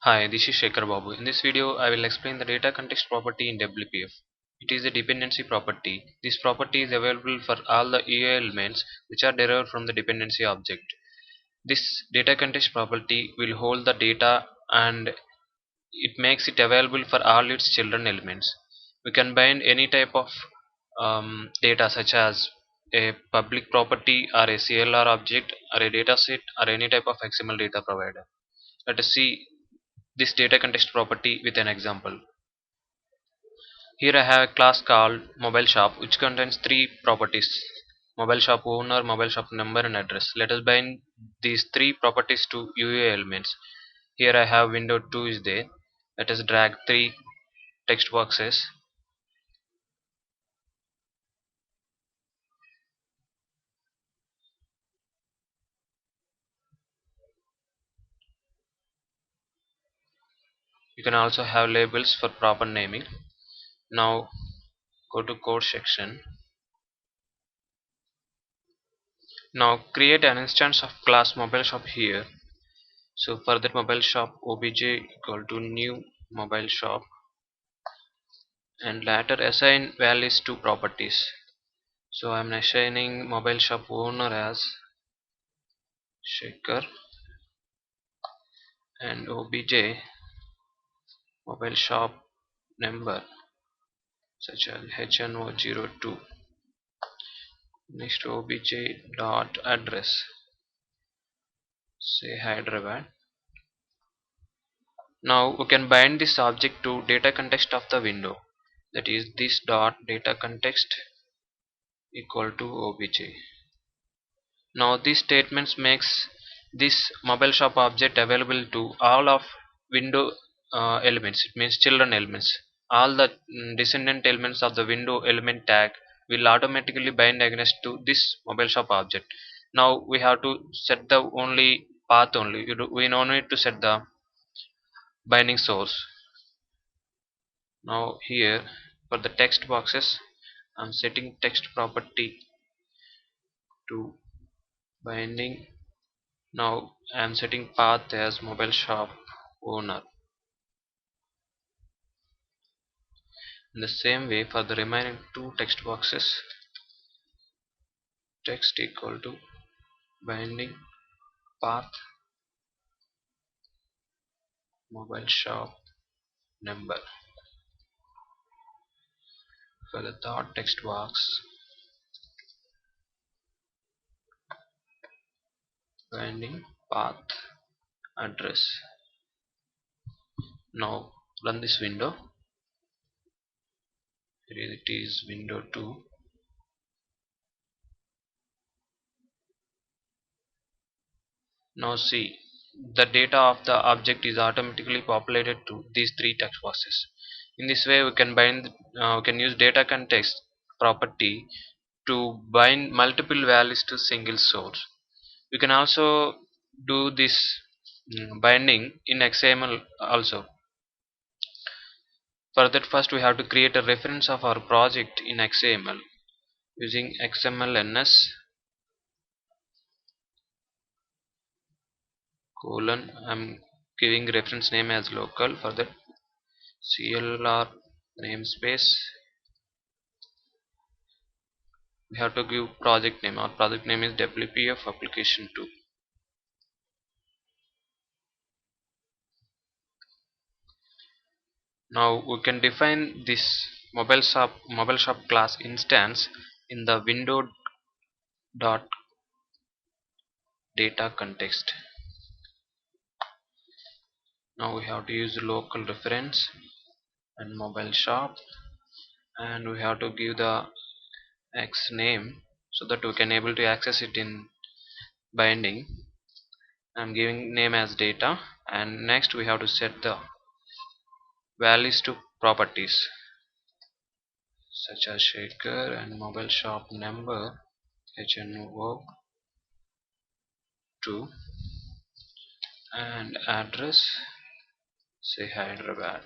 Hi, this is Shekhar Babu. In this video, I will explain the data context property in WPF. It is a dependency property. This property is available for all the UI elements which are derived from the dependency object. This data context property will hold the data and it makes it available for all its children elements. We can bind any type of data such as a public property or a CLR object or a dataset or any type of XML data provider. Let us see this data context property with an example. Here I have a class called mobile shop which contains three properties: mobile shop owner, mobile shop number and address. Let us bind these three properties to UI elements. Here I have window 2 is there. Let us drag three text boxes. You can also have labels for proper naming. Now go to code section. Now create an instance of class mobile shop here. So for that mobile shop obj equal to new mobile shop, and later assign values to properties. So I'm assigning mobile shop owner as Shekhar and obj mobile shop number such as HNO02. Next obj dot address, say Hyderabad. Now we can bind this object to data context of the window, that is this dot data context equal to obj. Now this statements makes this mobile shop object available to all of window elements. It means children elements. All the descendant elements of the window element tag will automatically bind against to this mobile shop object. Now we have to set the only path only. We no need to set the binding source. Now here for the text boxes, I'm setting text property to binding. Now I am setting path as mobile shop owner. In the same way for the remaining two text boxes, text equal to binding path mobile shop number. For the third text box, binding path address. Now run this window. Here it is window 2. Now see, the data of the object is automatically populated to these three text boxes. In this way we can we can use data context property to bind multiple values to single source. We can also do this binding in XML also. For that, first we have to create a reference of our project in XML using XMLNS colon. I'm giving reference name as local. For that, CLR namespace, we have to give project name. Our project name is WPF application 2. Now we can define this mobile shop class instance in the window dot data context. Now we have to use local reference and mobile shop, and we have to give the X name so that we can able to access it in binding. I'm giving name as data, and next we have to set the values to properties such as Shekhar and mobile shop number HNO02 and address, say Hyderabad.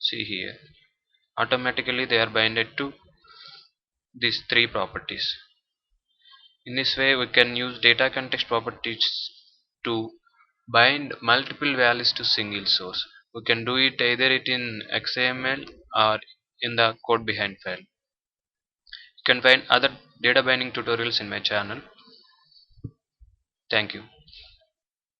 See here, automatically they are binded to these three properties. In this way we can use data context properties to bind multiple values to single source. We can do it either it in XML or in the code behind file. You can find other data binding tutorials in my channel. Thank you.